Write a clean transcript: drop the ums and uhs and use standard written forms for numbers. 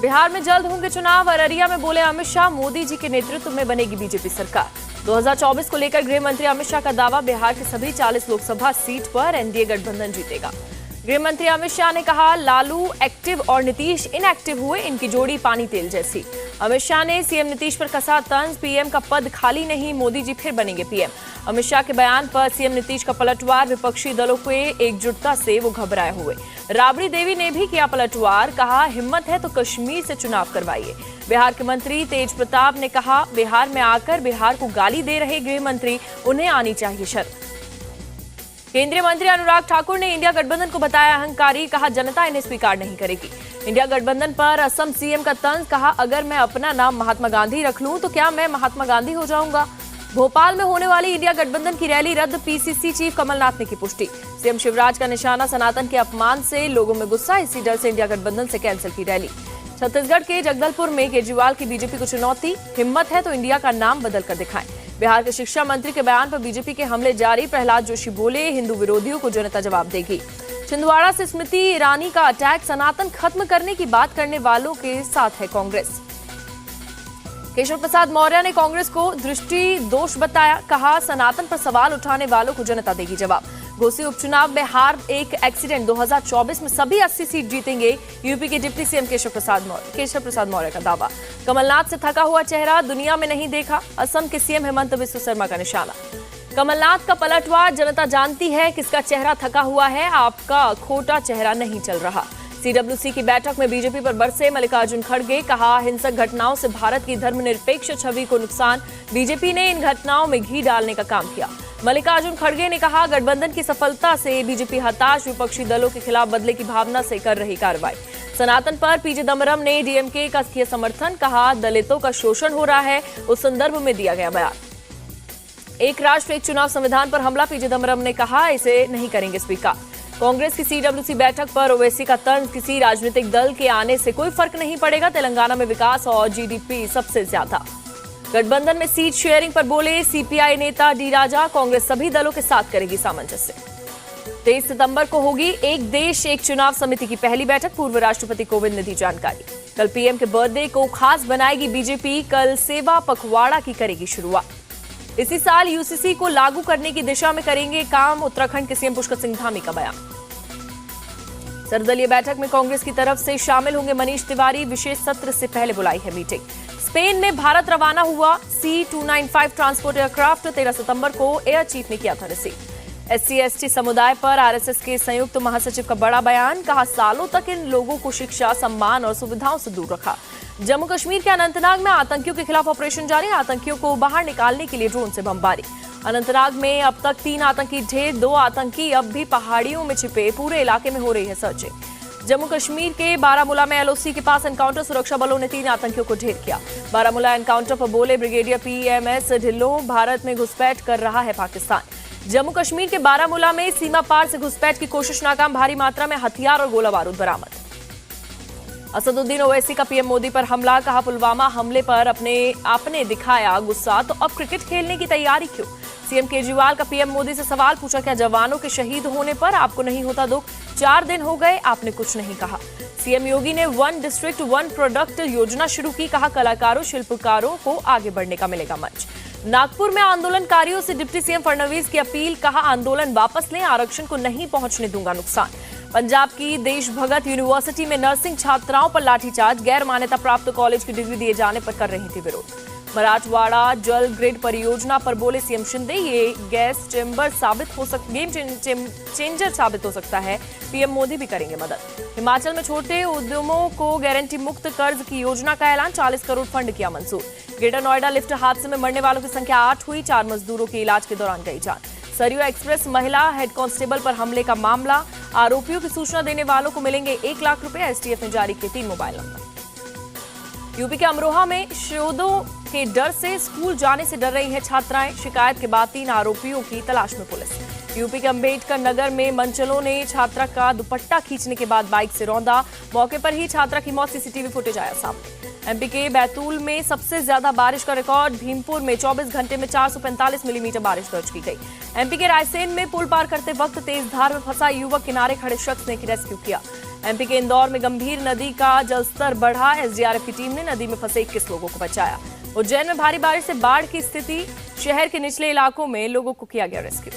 बिहार में जल्द होंगे चुनाव। अररिया में बोले अमित शाह, मोदी जी के नेतृत्व में बनेगी बीजेपी सरकार। 2024 को लेकर गृह मंत्री अमित शाह का दावा, बिहार की सभी 40 लोकसभा सीट पर एनडीए गठबंधन जीतेगा। गृह मंत्री अमित शाह ने कहा, लालू एक्टिव और नीतीश इनएक्टिव हुए, इनकी जोड़ी पानी तेल जैसी। अमित शाह ने सीएम नीतीश पर कसा तंज, पीएम का पद खाली नहीं, मोदी जी फिर बनेंगे पीएम। अमित शाह के बयान पर सीएम नीतीश का पलटवार, विपक्षी दलों के एकजुटता से वो घबराए हुए। राबड़ी देवी ने भी किया पलटवार, कहा हिम्मत है तो कश्मीर से चुनाव करवाइए। बिहार के मंत्री तेज प्रताप ने कहा, बिहार में आकर बिहार को गाली दे रहे गृह मंत्री, उन्हें आनी चाहिए शर्म। केंद्रीय मंत्री अनुराग ठाकुर ने इंडिया गठबंधन को बताया अहंकारी, कहा जनता इन्हें स्वीकार नहीं करेगी। इंडिया गठबंधन पर असम सीएम का तंज, कहा अगर मैं अपना नाम महात्मा गांधी रख लूं तो क्या मैं महात्मा गांधी हो जाऊंगा। भोपाल में होने वाली इंडिया गठबंधन की रैली रद्द, पीसीसी चीफ कमलनाथ ने की पुष्टि। सीएम शिवराज का निशाना सनातन के अपमान से लोगों में गुस्सा, इसी डर से इंडिया गठबंधन से कैंसिल की रैली। छत्तीसगढ़ के जगदलपुर में केजरीवाल की बीजेपी को चुनौती, हिम्मत है तो इंडिया का नाम बदल कर दिखाएं। बिहार के शिक्षा मंत्री के बयान पर बीजेपी के हमले जारी, प्रहलाद जोशी बोले हिंदू विरोधियों को जनता जवाब देगी। छिंदवाड़ा से स्मृति ईरानी का अटैक, सनातन खत्म करने की बात करने वालों के साथ है कांग्रेस। केशव प्रसाद मौर्य ने कांग्रेस को दृष्टि दोष बताया, कहा सनातन पर सवाल उठाने वालों को जनता देगी जवाब। घोसी उपचुनाव में हार एक एक्सीडेंट, 2024 में सभी 80 सीट जीतेंगे, यूपी के डिप्टी सीएम केशव प्रसाद मौर्य का दावा। कमलनाथ से थका हुआ चेहरा दुनिया में नहीं देखा, असम के सीएम हेमंत बिस्व शर्मा का निशाना। कमलनाथ का पलटवार, जनता जानती है किसका चेहरा थका हुआ है, आपका खोटा चेहरा नहीं चल रहा। सीडब्ल्यूसी की बैठक में बीजेपी पर बरसे मल्लिकार्जुन खड़गे, कहा हिंसक घटनाओं से भारत की धर्मनिरपेक्ष छवि को नुकसान, बीजेपी ने इन घटनाओं में घी डालने का काम किया। मल्लिकार्जुन खड़गे ने कहा गठबंधन की सफलता से बीजेपी हताश, विपक्षी दलों के खिलाफ बदले की भावना से कर रही कार्रवाई। सनातन पर पीजे दमरम ने डीएमके का किया समर्थन, कहा दलितों का शोषण हो रहा है, उस संदर्भ में दिया गया बयान। एक राष्ट्र एक चुनाव संविधान पर हमला, पीजे दमरम ने कहा इसे नहीं करेंगे स्वीकार। कांग्रेस की सीडब्ल्यूसी बैठक पर ओवैसी का तंज, किसी राजनीतिक दल के आने से कोई फर्क नहीं पड़ेगा, तेलंगाना में विकास और जीडीपी सबसे ज्यादा। गठबंधन में सीट शेयरिंग पर बोले सीपीआई नेता डी राजा, कांग्रेस सभी दलों के साथ करेगी सामंजस्य। 23 सितंबर को होगी एक देश एक चुनाव समिति की पहली बैठक, पूर्व राष्ट्रपति कोविंद ने दी जानकारी। कल पीएम के बर्थडे को खास बनाएगी बीजेपी, कल सेवा पखवाड़ा की करेगी शुरुआत। इसी साल यूसीसी को लागू करने की दिशा में करेंगे काम, उत्तराखंड के सीएम पुष्कर सिंह धामी का बयान। सर्वदलीय बैठक में कांग्रेस की तरफ से शामिल होंगे मनीष तिवारी, विशेष सत्र से पहले बुलाई है मीटिंग। स्पेन में भारत रवाना हुआ C295 ट्रांसपोर्ट एयरक्राफ्ट, 13 सितंबर को एयर चीफ ने किया था रिसीव। SC/ST समुदाय पर आरएसएस के संयुक्त महासचिव का बड़ा बयान, कहा सालों तक इन लोगों को शिक्षा, सम्मान और सुविधाओं से दूर रखा। जम्मू कश्मीर के अनंतनाग में आतंकियों के खिलाफ ऑपरेशन जारी, आतंकियों को बाहर निकालने के लिए ड्रोन से बमबारी। अनंतनाग में अब तक 3 आतंकी ढेर, 2 आतंकी अब भी पहाड़ियों में छिपे, पूरे इलाके में हो रही है सर्चिंग। जम्मू कश्मीर के बारामूला में एलओसी के पास एनकाउंटर, सुरक्षा बलों ने 3 आतंकियों को ढेर किया। बारामूला एनकाउंटर पर बोले ब्रिगेडियर PMS ढिल्लों, भारत में घुसपैठ कर रहा है पाकिस्तान। जम्मू कश्मीर के बारामूला में सीमा पार से घुसपैठ की कोशिश नाकाम, भारी मात्रा में हथियार और गोला बारूद बरामद। असदुद्दीन ओवैसी का पीएम मोदी पर हमला, कहा पुलवामा हमले पर आपने दिखाया गुस्सा तो अब क्रिकेट खेलने की तैयारी क्यों। सीएम केजरीवाल का पीएम मोदी से सवाल, पूछा क्या जवानों के शहीद होने पर आपको नहीं होता दुख, 4 दिन हो गए आपने कुछ नहीं कहा। सीएम योगी ने 1 डिस्ट्रिक्ट 1 प्रोडक्ट योजना शुरू की, कहा कलाकारों शिल्पकारों को आगे बढ़ने का मिलेगा मंच। नागपुर में आंदोलनकारियों से डिप्टी सीएम फडणवीस की अपील, कहा आंदोलन वापस लें, आरक्षण को नहीं पहुंचने दूंगा नुकसान। पंजाब की देशभगत यूनिवर्सिटी में नर्सिंग छात्राओं पर लाठीचार्ज, गैर मान्यता प्राप्त कॉलेज की डिग्री दिए जाने पर कर रही थी विरोध। मराठवाड़ा जल ग्रिड परियोजना पर बोले सीएम शिंदे, ये गेम चेंजर साबित हो सकता है, पीएम मोदी भी करेंगे मदद। हिमाचल में छोटे उद्यमों को गारंटी मुक्त कर्ज की योजना का ऐलान, 40 करोड़ फंड किया मंजूर। ग्रेटर नोएडा लिफ्ट हादसे में मरने वालों की संख्या 8 हुई, 4 मजदूरों के इलाज के दौरान गई जान। सरयू एक्सप्रेस महिला हेड कांस्टेबल पर हमले का मामला, आरोपियों की सूचना देने वालों को मिलेंगे 1 लाख रुपए, एसटीएफ ने जारी किए 3 मोबाइल नंबर। यूपी के अमरोहा में शोधों के डर से स्कूल जाने से डर रही है छात्राएं, शिकायत के बाद 3 आरोपियों की तलाश में पुलिस। यूपी के अंबेडकर नगर में मंचलों ने छात्रा का दुपट्टा खींचने के बाद बाइक से रौंदा, मौके पर ही छात्रा की मौत, सीसीटीवी फुटेज आया सामने। एमपी के बैतूल में सबसे ज्यादा बारिश का रिकॉर्ड, भीमपुर में 24 घंटे में 445 मिलीमीटर बारिश दर्ज की गई। एमपी के रायसेन में पुल पार करते वक्त तेज धार में फंसा युवक, किनारे खड़े शख्स ने रेस्क्यू किया। एमपी के इंदौर में गंभीर नदी का जलस्तर बढ़ा। एसडीआरएफ की टीम ने नदी में फंसे 21 लोगों को बचाया। उज्जैन में भारी बारिश से बाढ़ की स्थिति, शहर के निचले इलाकों में लोगों को किया गया रेस्क्यू।